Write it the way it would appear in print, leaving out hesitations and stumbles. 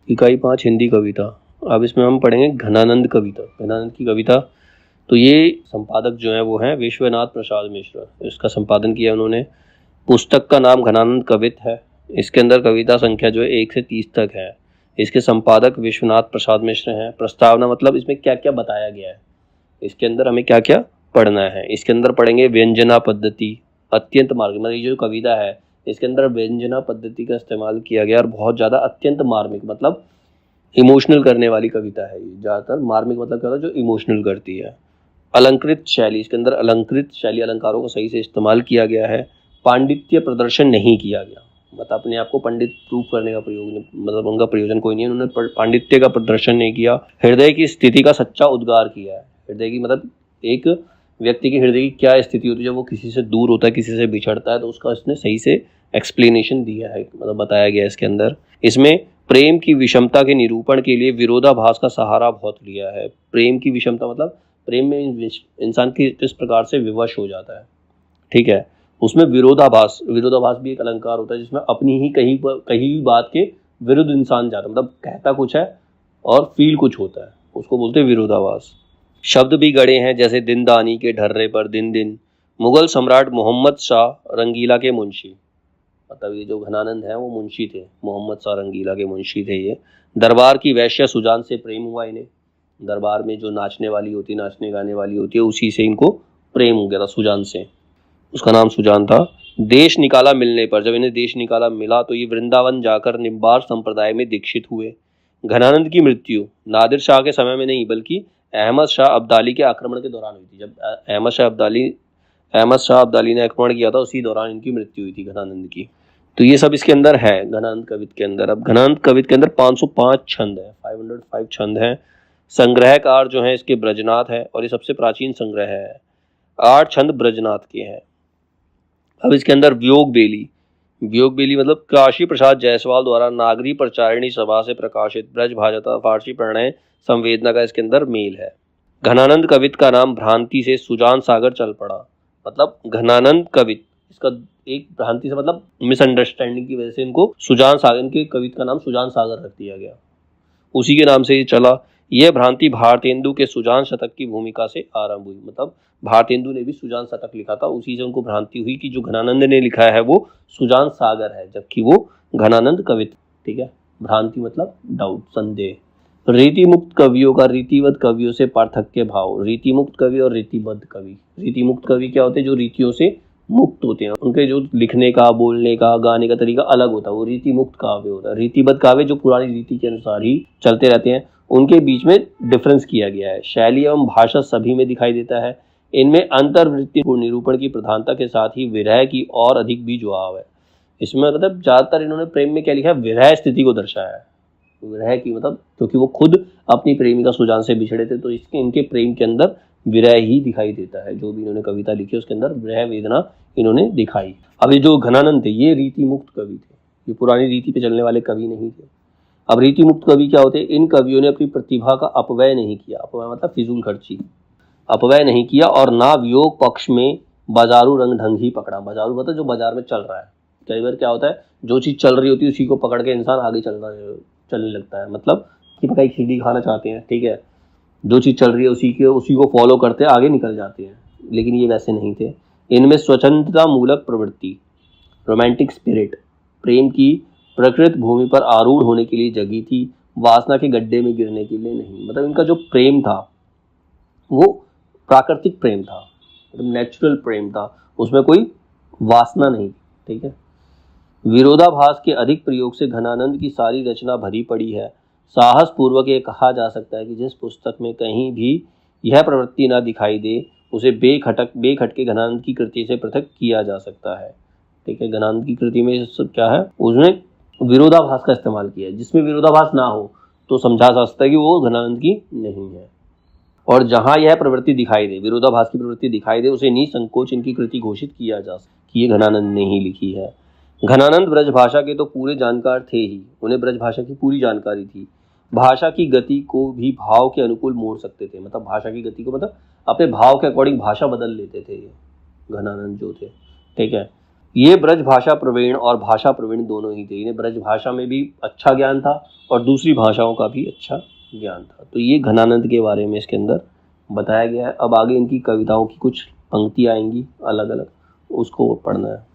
इकाई 5 हिंदी कविता। अब इसमें हम पढ़ेंगे घनानंद कविता। घनानंद की कविता, तो ये संपादक जो है वो हैं विश्वनाथ प्रसाद मिश्र। इसका संपादन किया उन्होंने। पुस्तक का नाम घनानंद कवित है। इसके अंदर कविता संख्या जो है 1 से 30 तक है। इसके संपादक विश्वनाथ प्रसाद मिश्र हैं। प्रस्तावना मतलब इसमें क्या क्या बताया गया है, इसके अंदर हमें क्या क्या पढ़ना है। इसके अंदर पढ़ेंगे व्यंजना पद्धति, अत्यंत मार्मिक, मतलब ये जो कविता है इसके अंदर व्यंजना पद्धति का इस्तेमाल किया गया और बहुत ज़्यादा अत्यंत मार्मिक मतलब इमोशनल करने वाली कविता है। ज़्यादातर मार्मिक मतलब क्या होता है, जो इमोशनल करती है। अलंकृत शैली, इसके अंदर अलंकृत शैली, अलंकारों को सही से इस्तेमाल किया गया है। पांडित्य प्रदर्शन नहीं किया गया, मतलब अपने आप को पंडित प्रूव करने का प्रयोग नहीं, मतलब उनका प्रयोजन कोई नहीं है, उन्होंने पांडित्य का प्रदर्शन नहीं किया। हृदय की स्थिति का सच्चा उद्गार किया है। हृदय की मतलब एक व्यक्ति के हृदय की क्या स्थिति होती है जब वो किसी से दूर होता है, किसी से बिछड़ता है, तो उसका इसने सही से एक्सप्लेनेशन दिया है, मतलब बताया गया है इसके अंदर। इसमें प्रेम की विषमता के निरूपण के लिए विरोधाभास का सहारा बहुत लिया है। प्रेम की विषमता मतलब प्रेम में इंसान किस प्रकार से विवश हो जाता है, ठीक है। उसमें विरोधाभास, विरोधाभास भी एक अलंकार होता है जिसमें अपनी ही कहीं भी बात के विरुद्ध इंसान जाता है, मतलब कहता कुछ है और फील कुछ होता है, उसको बोलते हैं विरोधाभास। शब्द भी गढ़े हैं जैसे दिनदानी के ढर्रे पर दिन दिन, मुगल सम्राट मोहम्मद शाह रंगीला के मुंशी, मतलब ये जो घनानंद है वो मुंशी थे, मोहम्मद शाह रंगीला के मुंशी थे ये। दरबार की वैश्य सुजान से प्रेम हुआ इन्हें, दरबार में जो नाचने वाली होती, नाचने गाने वाली होती है, उसी से इनको प्रेम हो गया था, सुजान से, उसका नाम सुजान था। देश निकाला मिलने पर, जब इन्हें देश निकाला मिला तो ये वृंदावन जाकर निम्बार संप्रदाय में दीक्षित हुए। घनानंद की मृत्यु नादिर शाह के समय में नहीं बल्कि अहमद शाह अब्दाली के आक्रमण के दौरान हुई थी। जब अहमद शाह अब्दाली ने आक्रमण किया था उसी दौरान इनकी मृत्यु हुई थी घनानंद की। तो ये सब इसके अंदर है घनानंद कवित के अंदर। अब घनानंद कवित के अंदर 505 छंद है, 505 छंद हैं। संग्रहकार जो है इसके ब्रजनाथ है और ये सबसे प्राचीन संग्रह है। 8 छंद ब्रजनाथ के हैं। अब इसके अंदर वियोग बेली, वियोग बेली मतलब काशी प्रसाद जायसवाल द्वारा नागरी प्रचारिणी सभा से प्रकाशित ब्रज भाषा फारसी प्रणय संवेदना का इसके अंदर मेल है। घनानंद कवित का नाम भ्रांति से सुजान सागर चल पड़ा, मतलब घनानंद कवित, इसका एक भ्रांति से मतलब मिसअंडरस्टैंडिंग की वजह से इनको सुजान सागर, इनके कवित का नाम सुजान सागर रख दिया गया, उसी के नाम से ये चला। यह भ्रांति भारतेंदु के सुजान शतक की भूमिका से आरंभ हुई, मतलब भारतेंदु ने भी सुजान शतक लिखा था, उसी से उनको भ्रांति हुई कि जो घनानंद ने लिखा है वो सुजान सागर है, जबकि वो घनानंद कवित, ठीक है। भ्रांति मतलब डाउट, संदेह। रीति मुक्त कवियों का रीतिवत कवियों से पार्थक्य भाव। रीति मुक्त कवि और रीतिबद्ध कवि। रीति मुक्त कवि क्या होते हैं, जो रीतियों से मुक्त होते हैं, उनके जो लिखने का, बोलने का, गाने का तरीका अलग होता है, वो रीति मुक्त काव्य होता है। रीतिबद्ध काव्य जो पुरानी रीति के अनुसार ही चलते रहते हैं, उनके बीच में डिफरेंस किया गया है। शैली एवं भाषा सभी में दिखाई देता है। इनमें अंतर्वृत्ति निरूपण की प्रधानता के साथ ही विरह की और अधिक भी जुड़ाव है। इसमें मतलब ज्यादातर इन्होंने प्रेम में क्या लिखा है, विरह स्थिति को दर्शाया है। विरह की मतलब क्योंकि वो खुद अपनी प्रेमिका सुजान से बिछड़े थे, तो इसके इनके प्रेम के अंदर विरह ही दिखाई देता है। जो भी इन्होंने कविता लिखी उसके अंदर विरह वेदना इन्होंने दिखाई। अब ये जो घनानंद थे ये रीति मुक्त कवि थे, ये पुरानी रीति पे चलने वाले कवि नहीं थे। अब रीति मुक्त कवि क्या होते हैं, इन कवियों ने अपनी प्रतिभा का अपव्यय नहीं किया, अपव्यय मतलब फिजूल खर्ची, अपव्यय नहीं किया, और ना वियोग पक्ष में बाजारू रंग ढंग ही पकड़ा। बाजारू मतलब जो बाजार में चल रहा है। कई बार क्या होता है, जो चीज चल रही होती है उसी को पकड़ के इंसान आगे चलने लगता है, मतलब कि पका एक सीढ़ी खाना चाहते हैं, ठीक है, जो चीज चल रही है उसी को फॉलो करते आगे निकल जाते हैं, लेकिन ये वैसे नहीं थे। इनमें स्वतंत्रता मूलक प्रवृत्ति, रोमांटिक स्पिरिट, प्रेम की प्रकृत भूमि पर आरूढ़ होने के लिए जगी थी, वासना के गड्ढे में गिरने के लिए नहीं। मतलब इनका जो प्रेम था वो प्राकृतिक प्रेम था, मतलब नेचुरल प्रेम था, उसमें कोई वासना नहीं, ठीक है। विरोधाभास के अधिक प्रयोग से घनानंद की सारी रचना भरी पड़ी है। साहस पूर्वक ये कहा जा सकता है कि जिस पुस्तक में कहीं भी यह प्रवृत्ति न दिखाई दे उसे बेखटके घनानंद की कृति से पृथक किया जा सकता है, ठीक है। घनानंद की कृति में सब क्या है, उसमें विरोधाभास का इस्तेमाल किया है। जिसमें विरोधाभास ना हो तो समझा जा सकता है कि वो घनानंद की नहीं है। और जहां यह प्रवृत्ति दिखाई दे, विरोधाभास की प्रवृत्ति दिखाई दे, उसे निसंकोच इनकी कृति घोषित किया जा सकता है कि ये घनानंद ने ही लिखी है। घनानंद ब्रजभाषा के तो पूरे जानकार थे ही, उन्हें ब्रजभाषा की पूरी जानकारी थी। भाषा की गति को भी भाव के अनुकूल मोड़ सकते थे, मतलब भाषा की गति को मतलब अपने भाव के अकॉर्डिंग भाषा बदल लेते थे ये घनानंद जो थे, ठीक है। ये ब्रज भाषा प्रवीण और भाषा प्रवीण दोनों ही थे, इन्हें ब्रज भाषा में भी अच्छा ज्ञान था और दूसरी भाषाओं का भी अच्छा ज्ञान था। तो ये घनानंद के बारे में इसके अंदर बताया गया है। अब आगे इनकी कविताओं की कुछ पंक्तियाँ आएंगी अलग अलग, उसको पढ़ना है।